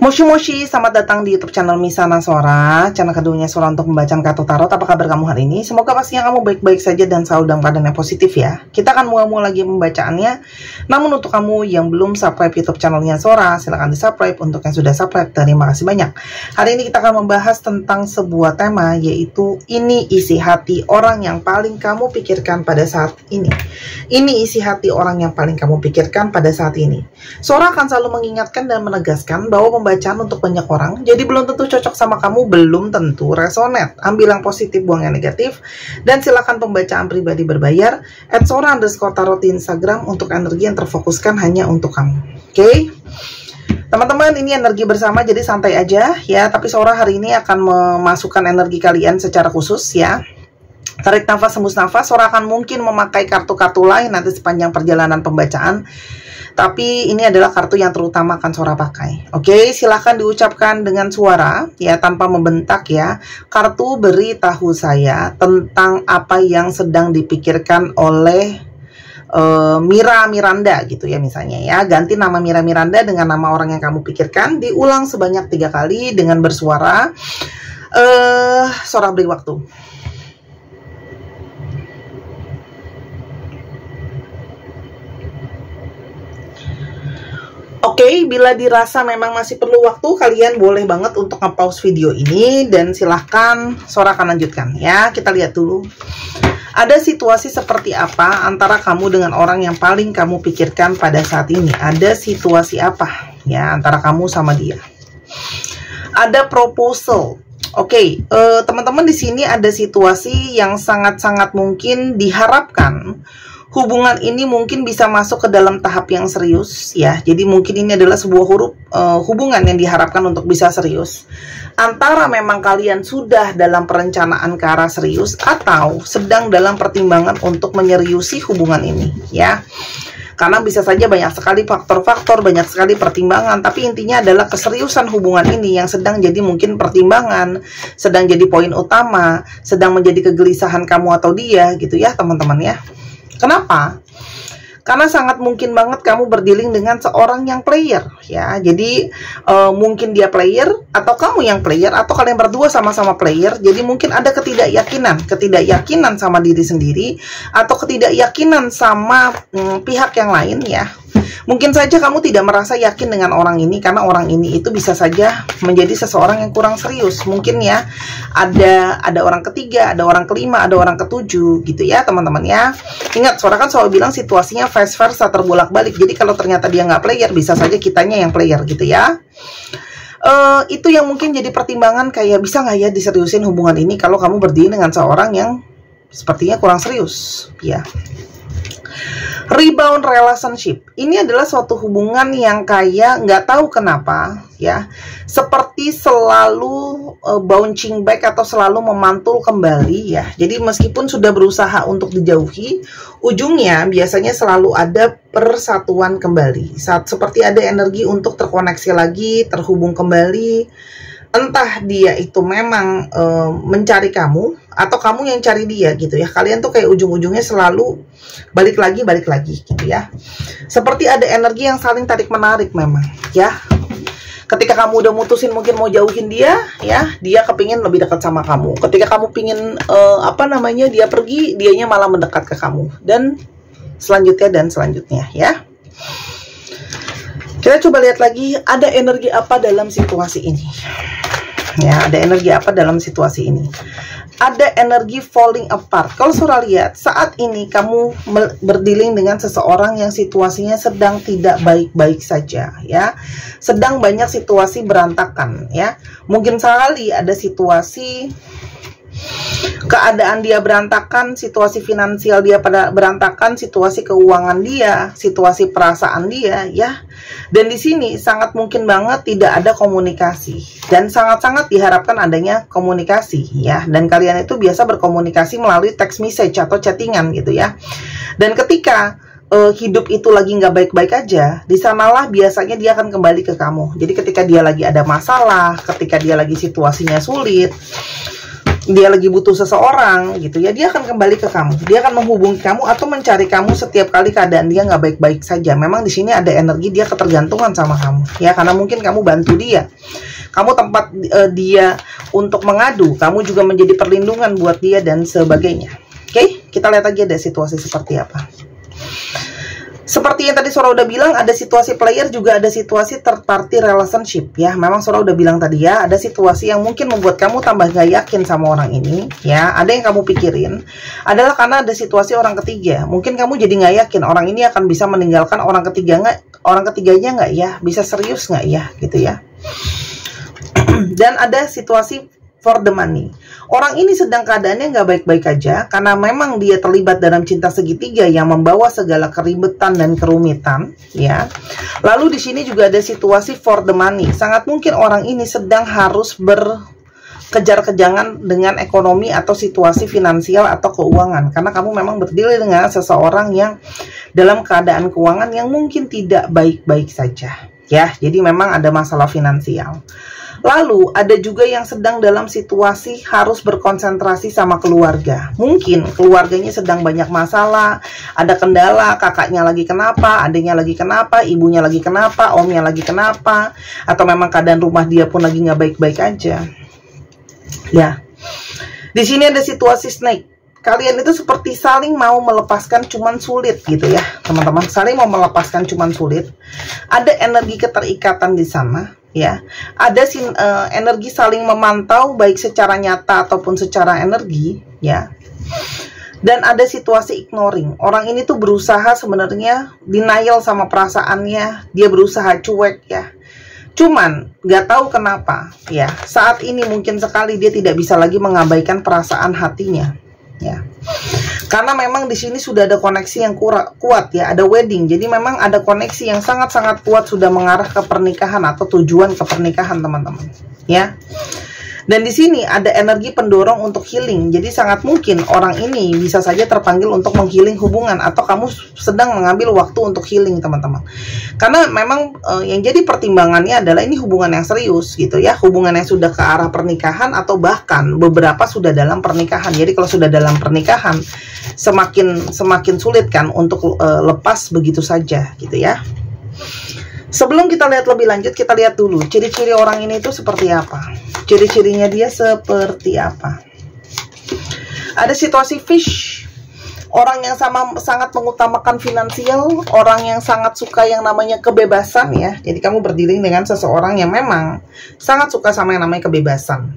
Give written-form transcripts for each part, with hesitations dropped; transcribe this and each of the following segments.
Moshi Moshi, selamat datang di YouTube channel Misana Sora, channel keduanya Sora untuk membacaan kartu tarot. Apa kabar kamu hari ini? Semoga pastinya kamu baik-baik saja dan selalu dalam keadaan yang positif ya. Kita akan mulai lagi pembacaannya. Namun untuk kamu yang belum subscribe YouTube channelnya Sora, silahkan di subscribe. Untuk yang sudah subscribe, terima kasih banyak. Hari ini kita akan membahas tentang sebuah tema, yaitu ini isi hati orang yang paling kamu pikirkan pada saat ini. Ini isi hati orang yang paling kamu pikirkan pada saat ini. Sora akan selalu mengingatkan dan menegaskan bahwa pembacaan untuk banyak orang, jadi belum tentu cocok sama kamu, belum tentu resonate. Ambil yang positif, buang yang negatif. Dan silakan pembacaan pribadi berbayar @sora_tarot di Instagram untuk energi yang terfokuskan hanya untuk kamu. Oke? Teman-teman, ini energi bersama, jadi santai aja ya. Tapi Sora hari ini akan memasukkan energi kalian secara khusus ya. Tarik nafas, hembus nafas. Sora akan mungkin memakai kartu-kartu lain nanti sepanjang perjalanan pembacaan. Tapi ini adalah kartu yang terutama akan Sora pakai. Oke, silahkan diucapkan dengan suara ya, tanpa membentak ya. Kartu beritahu saya tentang apa yang sedang dipikirkan oleh Mira Miranda gitu ya, misalnya ya. Ganti nama Mira Miranda dengan nama orang yang kamu pikirkan. Diulang sebanyak 3 kali dengan bersuara. Sora beri waktu. Oke, bila dirasa memang masih perlu waktu, kalian boleh banget untuk nge-pause video ini dan silahkan Sora akan lanjutkan ya. Kita lihat dulu. Ada situasi seperti apa antara kamu dengan orang yang paling kamu pikirkan pada saat ini? Ada situasi apa ya antara kamu sama dia? Ada proposal. Oke, teman-teman, di sini ada situasi yang sangat-sangat mungkin diharapkan hubungan ini mungkin bisa masuk ke dalam tahap yang serius ya. Jadi mungkin ini adalah sebuah hubungan yang diharapkan untuk bisa serius. Antara memang kalian sudah dalam perencanaan ke arah serius atau sedang dalam pertimbangan untuk menyeriusi hubungan ini ya. Karena bisa saja banyak sekali faktor-faktor, banyak sekali pertimbangan, tapi intinya adalah keseriusan hubungan ini yang sedang jadi mungkin pertimbangan, sedang jadi poin utama, sedang menjadi kegelisahan kamu atau dia gitu ya teman-teman ya. Kenapa? Karena sangat mungkin banget kamu berdealing dengan seorang yang player ya. Jadi mungkin dia player atau kamu yang player atau kalian berdua sama-sama player. Jadi mungkin ada ketidakyakinan sama diri sendiri atau ketidakyakinan sama pihak yang lain ya. Mungkin saja kamu tidak merasa yakin dengan orang ini karena orang ini itu bisa saja menjadi seseorang yang kurang serius. Mungkin ya ada orang ketiga, ada orang kelima, ada orang ketujuh gitu ya teman-teman ya. Ingat, Sora kan selalu bilang situasinya vice versa, terbolak-balik. Jadi kalau ternyata dia nggak player, bisa saja kitanya yang player gitu ya. Itu yang mungkin jadi pertimbangan, kayak bisa nggak ya diseriusin hubungan ini kalau kamu berdiri dengan seorang yang sepertinya kurang serius ya. Rebound relationship ini adalah suatu hubungan yang kayak nggak tahu kenapa ya, seperti selalu bouncing back atau selalu memantul kembali ya. Jadi meskipun sudah berusaha untuk dijauhi, ujungnya biasanya selalu ada persatuan kembali. Seperti ada energi untuk terkoneksi lagi, terhubung kembali. Entah dia itu memang mencari kamu atau kamu yang cari dia gitu ya. Kalian tuh kayak ujung-ujungnya selalu balik lagi gitu ya. Seperti ada energi yang saling tarik-menarik memang ya. Ketika kamu udah mutusin mungkin mau jauhin dia ya, dia kepingin lebih dekat sama kamu. Ketika kamu pingin dia pergi, dianya malah mendekat ke kamu. Dan selanjutnya ya. Kita coba lihat lagi, ada energi apa dalam situasi ini ya. Ada energi apa dalam situasi ini? Ada energi falling apart. Kalau Sora lihat saat ini kamu berdealing dengan seseorang yang situasinya sedang tidak baik-baik saja ya. Sedang banyak situasi berantakan ya. Mungkin sekali ada situasi keadaan dia berantakan, situasi finansial dia pada berantakan, situasi keuangan dia, situasi perasaan dia ya. Dan di sini sangat mungkin banget tidak ada komunikasi dan sangat-sangat diharapkan adanya komunikasi ya. Dan kalian itu biasa berkomunikasi melalui text message atau chattingan gitu ya. Dan ketika hidup itu lagi nggak baik-baik aja, di sanalah biasanya dia akan kembali ke kamu. Jadi ketika dia lagi ada masalah, ketika dia lagi situasinya sulit, dia lagi butuh seseorang gitu ya, dia akan kembali ke kamu, dia akan menghubungi kamu atau mencari kamu setiap kali keadaan dia nggak baik-baik saja. Memang di sini ada energi dia ketergantungan sama kamu ya, karena mungkin kamu bantu dia, kamu tempat dia untuk mengadu, kamu juga menjadi perlindungan buat dia dan sebagainya. Oke, kita lihat lagi ada situasi seperti apa. Seperti yang tadi Sora udah bilang, ada situasi player, juga ada situasi third party relationship ya. Memang Sora udah bilang tadi ya, ada situasi yang mungkin membuat kamu tambah gak yakin sama orang ini ya. Ada yang kamu pikirin adalah karena ada situasi orang ketiga. Mungkin kamu jadi gak yakin orang ini akan bisa meninggalkan orang ketiganya nggak ya, bisa serius nggak ya gitu ya. Dan ada situasi for the money. Orang ini sedang keadaannya nggak baik-baik aja karena memang dia terlibat dalam cinta segitiga yang membawa segala keribetan dan kerumitan ya. Lalu di sini juga ada situasi for the money. Sangat mungkin orang ini sedang harus berkejar-kejangan dengan ekonomi atau situasi finansial atau keuangan, karena kamu memang berdiri dengan seseorang yang dalam keadaan keuangan yang mungkin tidak baik-baik saja ya. Jadi memang ada masalah finansial. Lalu ada juga yang sedang dalam situasi harus berkonsentrasi sama keluarga. Mungkin keluarganya sedang banyak masalah, ada kendala, kakaknya lagi kenapa, adiknya lagi kenapa, ibunya lagi kenapa, omnya lagi kenapa, atau memang keadaan rumah dia pun lagi nggak baik-baik aja. Ya, di sini ada situasi snake. Kalian itu seperti saling mau melepaskan cuman sulit gitu ya, teman-teman. Saling mau melepaskan cuman sulit. Ada energi keterikatan di sana. Ya, ada energi saling memantau baik secara nyata ataupun secara energi ya. Dan ada situasi ignoring. Orang ini tuh berusaha sebenarnya denial sama perasaannya, dia berusaha cuek ya. Cuman nggak tahu kenapa ya, saat ini mungkin sekali dia tidak bisa lagi mengabaikan perasaan hatinya ya. Karena memang di sini sudah ada koneksi yang kuat ya, ada wedding. Jadi memang ada koneksi yang sangat-sangat kuat sudah mengarah ke pernikahan atau tujuan ke pernikahan, teman-teman. Ya. Dan di sini ada energi pendorong untuk healing. Jadi sangat mungkin orang ini bisa saja terpanggil untuk menghealing hubungan, atau kamu sedang mengambil waktu untuk healing, teman-teman. Karena memang yang jadi pertimbangannya adalah ini hubungan yang serius gitu ya, hubungan yang sudah ke arah pernikahan atau bahkan beberapa sudah dalam pernikahan. Jadi kalau sudah dalam pernikahan semakin sulit kan untuk lepas begitu saja gitu ya. Sebelum kita lihat lebih lanjut, kita lihat dulu ciri-ciri orang ini itu seperti apa. Ciri-cirinya dia seperti apa. Ada situasi fish. Orang yang sangat mengutamakan finansial, orang yang sangat suka yang namanya kebebasan ya. Jadi kamu berdealing dengan seseorang yang memang sangat suka sama yang namanya kebebasan.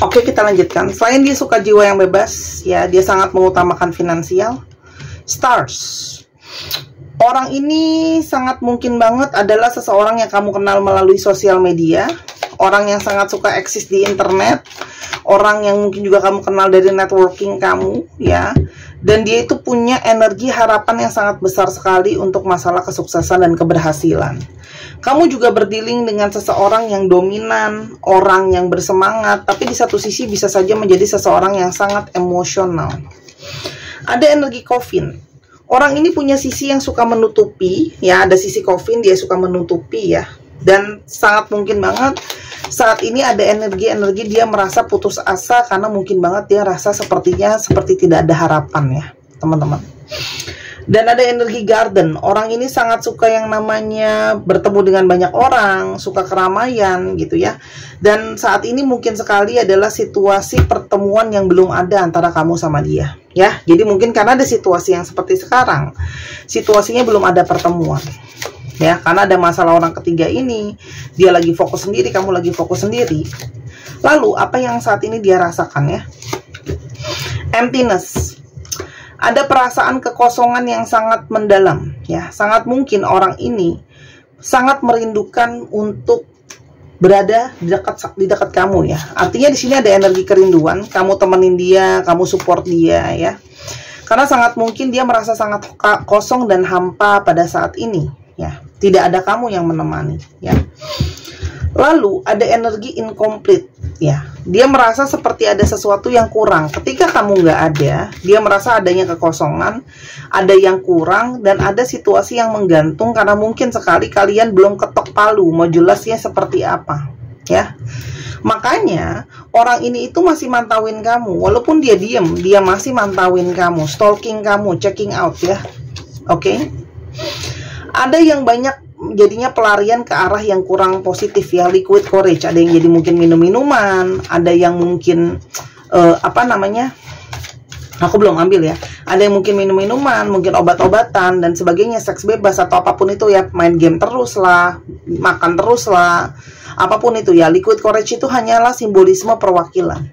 Oke, kita lanjutkan. Selain dia suka jiwa yang bebas, ya dia sangat mengutamakan finansial. Stars. Orang ini sangat mungkin banget adalah seseorang yang kamu kenal melalui sosial media, orang yang sangat suka eksis di internet, orang yang mungkin juga kamu kenal dari networking kamu, ya. Dan dia itu punya energi harapan yang sangat besar sekali untuk masalah kesuksesan dan keberhasilan. Kamu juga berdealing dengan seseorang yang dominan, orang yang bersemangat, tapi di satu sisi bisa saja menjadi seseorang yang sangat emosional. Ada energi coffin. Orang ini punya sisi yang suka menutupi, ya, ada sisi coffin, dia suka menutupi ya. Dan sangat mungkin banget saat ini ada energi-energi dia merasa putus asa karena mungkin banget dia rasa seperti tidak ada harapan ya, teman-teman. Dan ada energi garden. Orang ini sangat suka yang namanya bertemu dengan banyak orang, suka keramaian gitu ya. Dan saat ini mungkin sekali adalah situasi pertemuan yang belum ada antara kamu sama dia ya. Jadi mungkin karena ada situasi yang seperti sekarang, situasinya belum ada pertemuan ya, karena ada masalah orang ketiga ini. Dia lagi fokus sendiri, kamu lagi fokus sendiri. Lalu apa yang saat ini dia rasakan ya? Emptiness. Ada perasaan kekosongan yang sangat mendalam ya. Sangat mungkin orang ini sangat merindukan untuk berada di dekat kamu ya. Artinya di sini ada energi kerinduan, kamu temenin dia, kamu support dia ya. Karena sangat mungkin dia merasa sangat kosong dan hampa pada saat ini ya. Tidak ada kamu yang menemani ya. Lalu ada energi incomplete ya. Dia merasa seperti ada sesuatu yang kurang. Ketika kamu nggak ada, dia merasa adanya kekosongan, ada yang kurang, dan ada situasi yang menggantung karena mungkin sekali kalian belum ketok palu mau jelasnya seperti apa ya. Makanya orang ini itu masih mantauin kamu, walaupun dia diem, dia masih mantauin kamu, stalking kamu, checking out ya. Oke? Ada yang banyak jadinya pelarian ke arah yang kurang positif ya, liquid courage. Ada yang jadi mungkin minum minuman, ada yang mungkin aku belum ambil ya. Ada yang mungkin minum minuman, mungkin obat-obatan dan sebagainya, seks bebas atau apapun itu ya, main game terus lah, makan terus lah, apapun itu ya. Liquid courage itu hanyalah simbolisme perwakilan.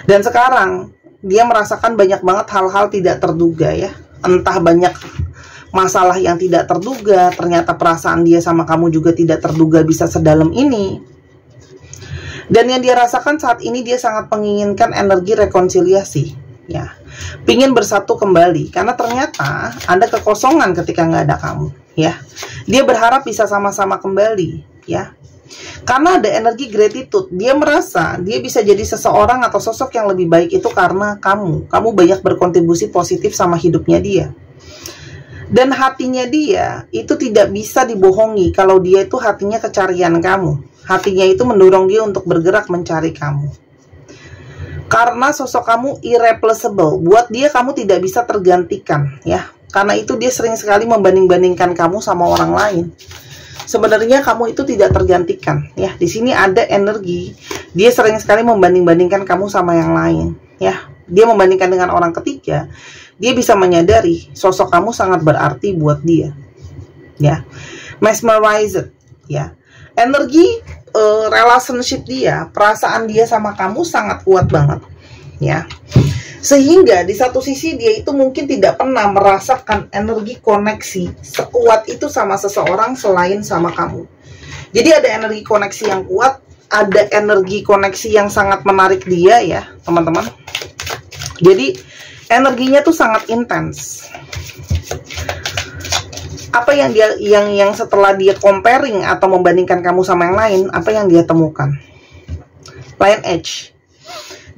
Dan sekarang dia merasakan banyak banget hal-hal tidak terduga ya. Entah banyak masalah yang tidak terduga, ternyata perasaan dia sama kamu juga tidak terduga bisa sedalam ini. Dan yang dia rasakan saat ini, dia sangat menginginkan energi rekonsiliasi ya, pingin bersatu kembali, karena ternyata ada kekosongan ketika nggak ada kamu ya. Dia berharap bisa sama-sama kembali ya, karena ada energi gratitude. Dia merasa dia bisa jadi seseorang atau sosok yang lebih baik itu karena kamu banyak berkontribusi positif sama hidupnya dia. Dan hatinya dia itu tidak bisa dibohongi kalau dia itu hatinya kecarian kamu. Hatinya itu mendorong dia untuk bergerak mencari kamu. Karena sosok kamu irreplaceable. Buat dia kamu tidak bisa tergantikan ya. Karena itu dia sering sekali membanding-bandingkan kamu sama orang lain. Sebenarnya kamu itu tidak tergantikan ya. Di sini ada energi. Dia sering sekali membanding-bandingkan kamu sama yang lain ya. Dia membandingkan dengan orang ketiga. Dia bisa menyadari sosok kamu sangat berarti buat dia ya. Mesmerized ya. Energi relationship dia, perasaan dia sama kamu sangat kuat banget ya. Sehingga di satu sisi dia itu mungkin tidak pernah merasakan energi koneksi sekuat itu sama seseorang selain sama kamu. Jadi ada energi koneksi yang kuat, ada energi koneksi yang sangat menarik dia ya teman-teman. Jadi energinya tuh sangat intens. Apa yang dia yang setelah dia comparing atau membandingkan kamu sama yang lain, apa yang dia temukan? Lion Edge.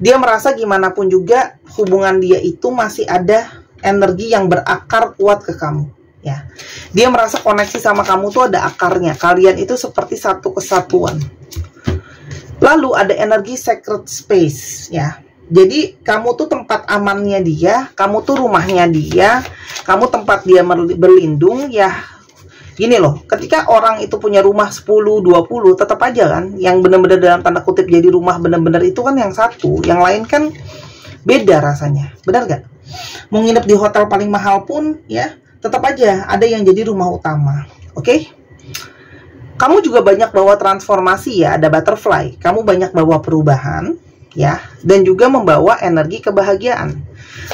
Dia merasa gimana pun juga hubungan dia itu masih ada energi yang berakar kuat ke kamu ya. Dia merasa koneksi sama kamu tuh ada akarnya. Kalian itu seperti satu kesatuan. Lalu ada energi sacred space ya. Jadi kamu tuh tempat amannya dia, kamu tuh rumahnya dia, kamu tempat dia berlindung ya. Gini loh, ketika orang itu punya rumah 10, 20, tetap aja kan yang benar-benar dalam tanda kutip jadi rumah benar-benar itu kan yang satu, yang lain kan beda rasanya. Benar gak? Mau nginep di hotel paling mahal pun ya, tetap aja ada yang jadi rumah utama. Oke? Kamu juga banyak bawa transformasi ya, ada butterfly. Kamu banyak bawa perubahan ya, dan juga membawa energi kebahagiaan.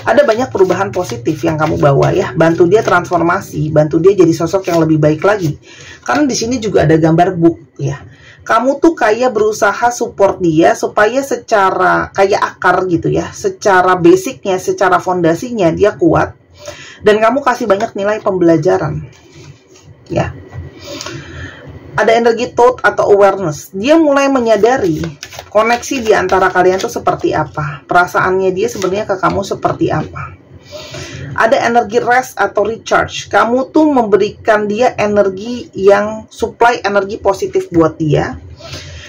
Ada banyak perubahan positif yang kamu bawa ya, bantu dia transformasi, bantu dia jadi sosok yang lebih baik lagi. Karena di sini juga ada gambar book ya. Kamu tuh kayak berusaha support dia supaya secara kayak akar gitu ya, secara basicnya, secara fondasinya dia kuat, dan kamu kasih banyak nilai pembelajaran ya. Ada energi thought atau awareness. Dia mulai menyadari koneksi di antara kalian tuh seperti apa. Perasaannya dia sebenarnya ke kamu seperti apa. Ada energi rest atau recharge. Kamu tuh memberikan dia energi yang supply energi positif buat dia.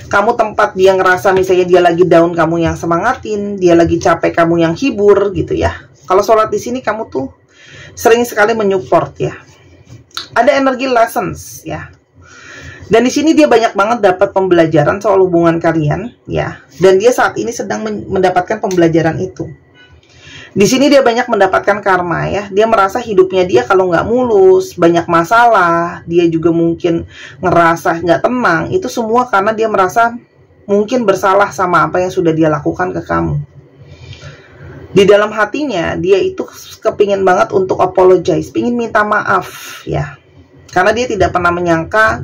Kamu tempat dia ngerasa misalnya dia lagi down, kamu yang semangatin. Dia lagi capek, kamu yang hibur gitu ya. Kalau sholat di sini kamu tuh sering sekali menyupport ya. Ada energi lessons ya. Dan di sini dia banyak banget dapat pembelajaran soal hubungan kalian ya. Dan dia saat ini sedang mendapatkan pembelajaran itu. Di sini dia banyak mendapatkan karma ya. Dia merasa hidupnya dia kalau nggak mulus, banyak masalah, dia juga mungkin ngerasa nggak tenang. Itu semua karena dia merasa mungkin bersalah sama apa yang sudah dia lakukan ke kamu. Di dalam hatinya dia itu kepingin banget untuk apologize, pingin minta maaf ya. Karena dia tidak pernah menyangka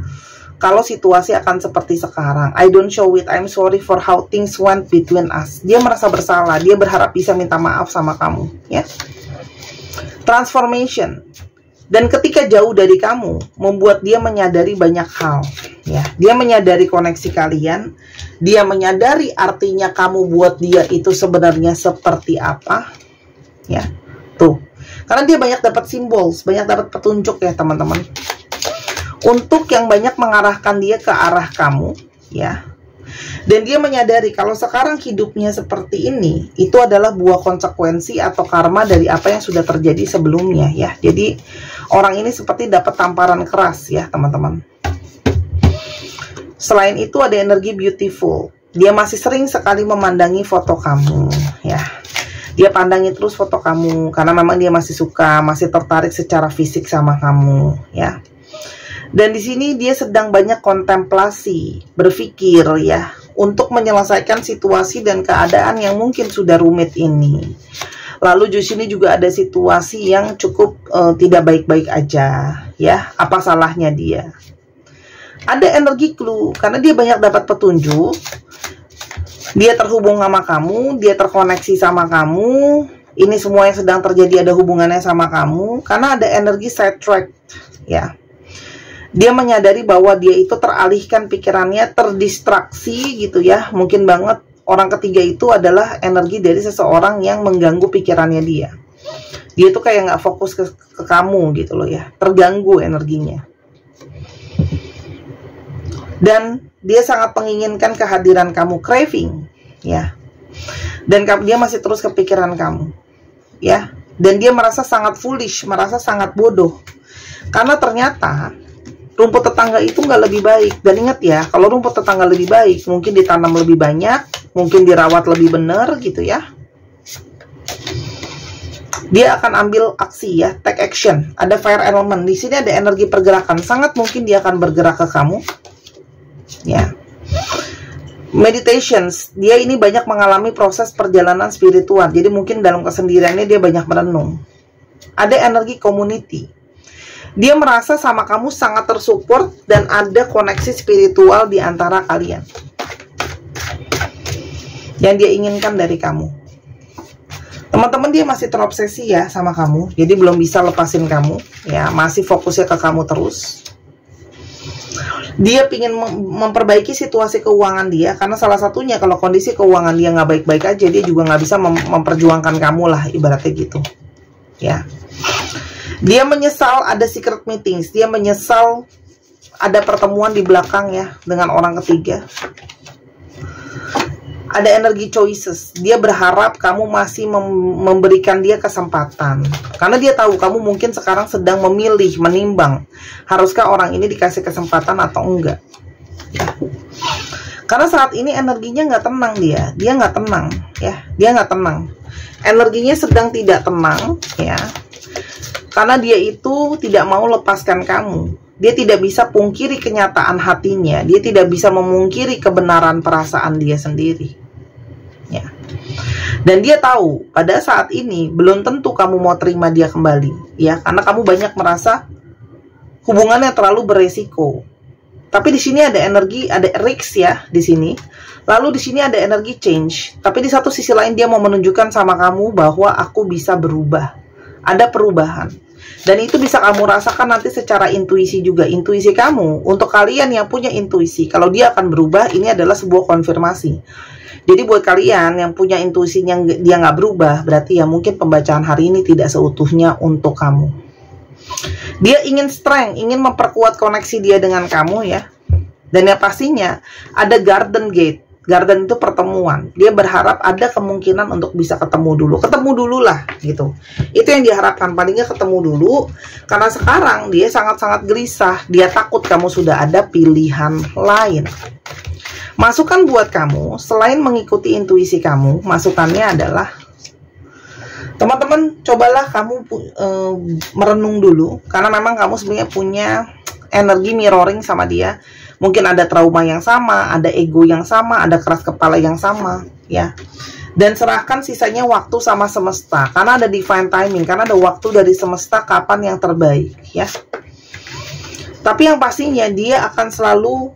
kalau situasi akan seperti sekarang. I don't show it, I'm sorry for how things went between us. Dia merasa bersalah, dia berharap bisa minta maaf sama kamu ya. Transformation. Dan ketika jauh dari kamu, membuat dia menyadari banyak hal ya. Dia menyadari koneksi kalian, dia menyadari artinya kamu buat dia itu sebenarnya seperti apa ya. Tuh. Karena dia banyak dapat simbol, banyak dapat petunjuk ya teman-teman. Untuk yang banyak mengarahkan dia ke arah kamu ya. Dan dia menyadari kalau sekarang hidupnya seperti ini, itu adalah buah konsekuensi atau karma dari apa yang sudah terjadi sebelumnya ya. Jadi orang ini seperti dapat tamparan keras ya teman-teman. Selain itu ada energi beautiful. Dia masih sering sekali memandangi foto kamu ya. Dia pandangi terus foto kamu karena memang dia masih suka, masih tertarik secara fisik sama kamu ya. Dan di sini dia sedang banyak kontemplasi, berpikir ya, untuk menyelesaikan situasi dan keadaan yang mungkin sudah rumit ini. Lalu di sini juga ada situasi yang cukup tidak baik-baik aja, ya. Apa salahnya dia? Ada energi clue karena dia banyak dapat petunjuk. Dia terhubung sama kamu, dia terkoneksi sama kamu. Ini semua yang sedang terjadi ada hubungannya sama kamu karena ada energi sidetrack, ya. Dia menyadari bahwa dia itu teralihkan pikirannya, terdistraksi gitu ya. Mungkin banget orang ketiga itu adalah energi dari seseorang yang mengganggu pikirannya dia. Dia tuh kayak nggak fokus ke kamu gitu loh ya. Terganggu energinya. Dan dia sangat menginginkan kehadiran kamu, craving ya. Dan dia masih terus kepikiran kamu ya. Dan dia merasa sangat foolish, merasa sangat bodoh. Karena ternyata rumput tetangga itu nggak lebih baik. Dan ingat ya, kalau rumput tetangga lebih baik, mungkin ditanam lebih banyak, mungkin dirawat lebih benar gitu ya. Dia akan ambil aksi ya, take action. Ada fire element. Di sini ada energi pergerakan. Sangat mungkin dia akan bergerak ke kamu. Ya. Meditations. Dia ini banyak mengalami proses perjalanan spiritual. Jadi mungkin dalam kesendiriannya dia banyak merenung. Ada energi community. Dia merasa sama kamu sangat tersupport dan ada koneksi spiritual di antara kalian yang dia inginkan dari kamu. Teman-teman, dia masih terobsesi ya sama kamu, jadi belum bisa lepasin kamu ya, masih fokusnya ke kamu terus. Dia ingin memperbaiki situasi keuangan dia karena salah satunya kalau kondisi keuangan dia nggak baik-baik aja, dia juga nggak bisa memperjuangkan kamu lah, ibaratnya gitu ya. Dia menyesal ada secret meetings. Dia menyesal ada pertemuan di belakang ya dengan orang ketiga. Ada energi choices. Dia berharap kamu masih memberikan dia kesempatan. Karena dia tahu kamu mungkin sekarang sedang memilih, menimbang. Haruskah orang ini dikasih kesempatan atau enggak. Ya. Karena saat ini energinya nggak tenang dia. Dia nggak tenang ya. Dia nggak tenang. Energinya sedang tidak tenang ya. Karena dia itu tidak mau lepaskan kamu. Dia tidak bisa pungkiri kenyataan hatinya. Dia tidak bisa memungkiri kebenaran perasaan dia sendiri. Ya. Dan dia tahu pada saat ini belum tentu kamu mau terima dia kembali. Ya, karena kamu banyak merasa hubungannya terlalu beresiko. Tapi di sini ada energi, ada risk ya di sini. Lalu di sini ada energi change. Tapi di satu sisi lain dia mau menunjukkan sama kamu bahwa aku bisa berubah. Ada perubahan. Dan itu bisa kamu rasakan nanti secara intuisi juga. Intuisi kamu, untuk kalian yang punya intuisi, kalau dia akan berubah, ini adalah sebuah konfirmasi. Jadi buat kalian yang punya intuisinya dia nggak berubah, berarti ya mungkin pembacaan hari ini tidak seutuhnya untuk kamu. Dia ingin strength, ingin memperkuat koneksi dia dengan kamu ya. Dan yang pastinya ada garden gate. Garden itu pertemuan. Dia berharap ada kemungkinan untuk bisa ketemu dulu. Ketemu dulu lah gitu. Itu yang diharapkan. Palingnya ketemu dulu. Karena sekarang dia sangat-sangat gelisah. Dia takut kamu sudah ada pilihan lain. Masukan buat kamu, selain mengikuti intuisi kamu, masukannya adalah teman-teman, cobalah kamu merenung dulu. Karena memang kamu sebenarnya punya energi mirroring sama dia. Mungkin ada trauma yang sama, ada ego yang sama, ada keras kepala yang sama, ya. Dan serahkan sisanya waktu sama semesta, karena ada divine timing, karena ada waktu dari semesta kapan yang terbaik, ya. Tapi yang pastinya dia akan selalu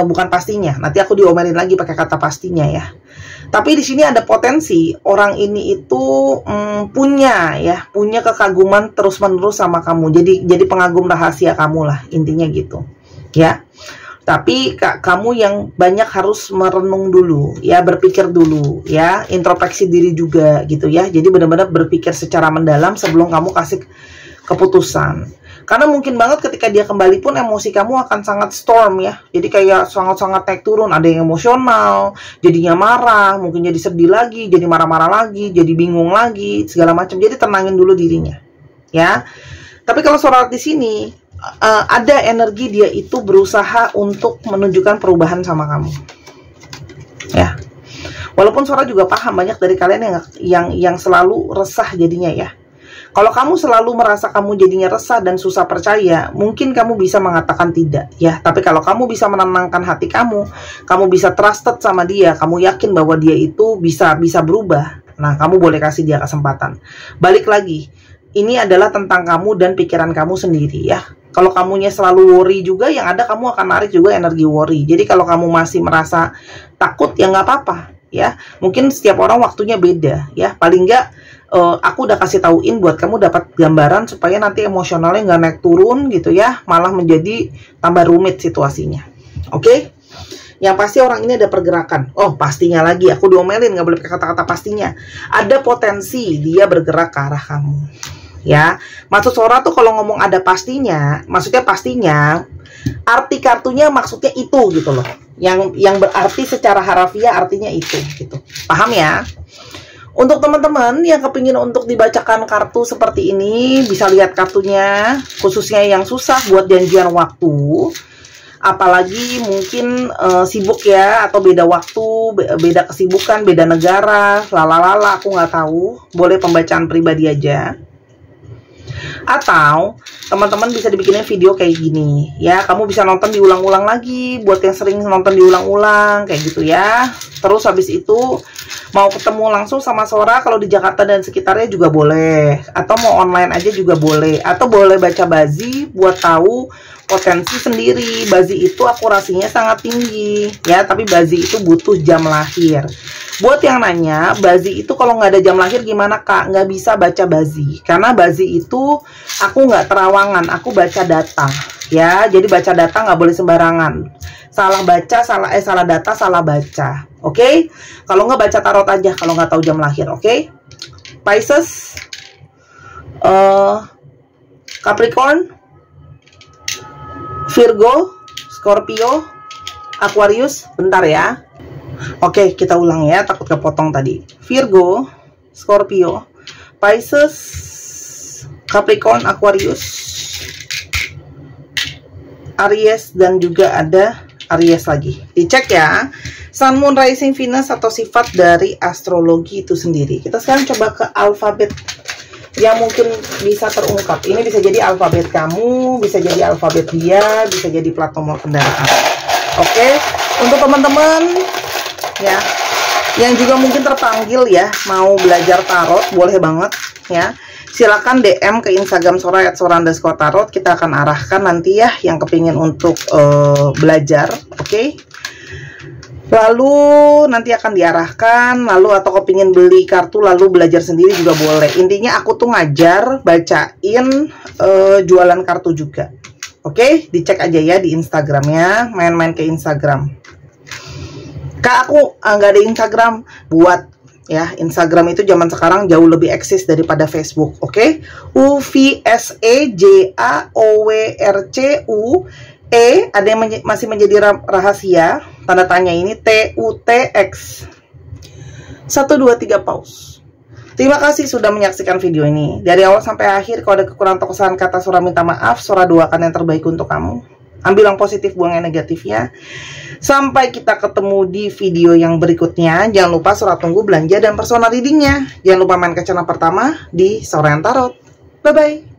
bukan pastinya, nanti aku diomelin lagi pakai kata pastinya ya. Tapi di sini ada potensi orang ini itu punya kekaguman terus-menerus sama kamu. Jadi pengagum rahasia kamu lah, intinya gitu, ya. Tapi kamu yang banyak harus merenung dulu, ya, berpikir dulu, ya, introspeksi diri juga gitu ya. Jadi benar-benar berpikir secara mendalam sebelum kamu kasih keputusan. Karena mungkin banget ketika dia kembali pun emosi kamu akan sangat storm ya. Jadi kayak sangat-sangat naik turun. Ada yang emosional, jadinya marah, mungkin jadi sedih lagi, jadi marah-marah lagi, jadi bingung lagi, segala macam. Jadi tenangin dulu dirinya, ya. Tapi kalau Sora di sini ada energi dia itu berusaha untuk menunjukkan perubahan sama kamu, ya. Walaupun Sora juga paham banyak dari kalian yang selalu resah jadinya ya. Kalau kamu selalu merasa kamu jadinya resah dan susah percaya, mungkin kamu bisa mengatakan tidak, ya. Tapi kalau kamu bisa menenangkan hati kamu bisa trusted sama dia, kamu yakin bahwa dia itu bisa berubah. Nah, kamu boleh kasih dia kesempatan. Balik lagi, ini adalah tentang kamu dan pikiran kamu sendiri, ya. Kalau kamunya selalu worry juga, yang ada kamu akan narik juga energi worry. Jadi kalau kamu masih merasa takut, ya nggak apa-apa, ya. Mungkin setiap orang waktunya beda, ya. Paling nggak aku udah kasih tauin buat kamu dapat gambaran supaya nanti emosionalnya nggak naik turun gitu ya, malah menjadi tambah rumit situasinya. Oke? Yang pasti orang ini ada pergerakan. Oh, pastinya lagi, aku diomelin, nggak boleh pakai kata-kata pastinya. Ada potensi dia bergerak ke arah kamu, ya. Maksud Sora tuh kalau ngomong ada pastinya, maksudnya pastinya arti kartunya maksudnya itu gitu loh. Yang berarti secara harafiah artinya itu gitu. Paham ya? Untuk teman-teman yang kepingin untuk dibacakan kartu seperti ini, bisa lihat kartunya, khususnya yang susah buat janjian waktu, apalagi mungkin sibuk ya, atau beda waktu, beda kesibukan, beda negara, lalala, aku nggak tahu, boleh pembacaan pribadi aja. Atau teman-teman bisa dibikinin video kayak gini ya, kamu bisa nonton diulang-ulang lagi buat yang sering nonton diulang-ulang kayak gitu ya. Terus habis itu mau ketemu langsung sama Sora kalau di Jakarta dan sekitarnya juga boleh, atau mau online aja juga boleh, atau boleh baca Bazi buat tahu potensi sendiri. Bazi itu akurasinya sangat tinggi ya, tapi Bazi itu butuh jam lahir. Buat yang nanya, Bazi itu kalau nggak ada jam lahir gimana Kak? Nggak bisa baca Bazi, karena Bazi itu aku nggak terawangan, aku baca data ya. Jadi baca data nggak boleh sembarangan, salah baca, salah data, salah baca. Oke? Kalau nggak baca tarot aja kalau nggak tahu jam lahir. Oke? Pisces, Capricorn, Virgo, Scorpio, Aquarius. Bentar ya. Oke, kita ulang ya, takut kepotong tadi. Virgo, Scorpio, Pisces, Capricorn, Aquarius, Aries, dan juga ada Aries lagi. Dicek ya, Sun, Moon, Rising, Venus, atau sifat dari astrologi itu sendiri. Kita sekarang coba ke alfabet yang mungkin bisa terungkap. Ini bisa jadi alfabet kamu, bisa jadi alfabet dia, bisa jadi plat nomor kendaraan. Oke, untuk teman-teman ya yang juga mungkin terpanggil ya mau belajar tarot, boleh banget ya, silakan DM ke Instagram Sora @sora_tarot. Kita akan arahkan nanti ya yang kepingin untuk belajar. Oke? Lalu nanti akan diarahkan, lalu atau kepingin beli kartu lalu belajar sendiri juga boleh. Intinya aku tuh ngajar, bacain, jualan kartu juga. Oke? Dicek aja ya di Instagramnya, main-main ke Instagram. Kak, aku nggak ada Instagram. Buat ya, Instagram itu zaman sekarang jauh lebih eksis daripada Facebook. Oke? UVSEJAOWRCUE, ada yang masih menjadi rahasia, tanda tanya ini, TUTX 123 pause. Terima kasih sudah menyaksikan video ini dari awal sampai akhir. Kalau ada kekurangan atau kesalahan kata, Sora minta maaf. Sora doakan yang terbaik untuk kamu. Ambil yang positif, buang yang negatifnya. Sampai kita ketemu di video yang berikutnya. Jangan lupa Sora tunggu belanja dan personal readingnya. Jangan lupa main ke channel pertama di Sora Tarot. Bye-bye.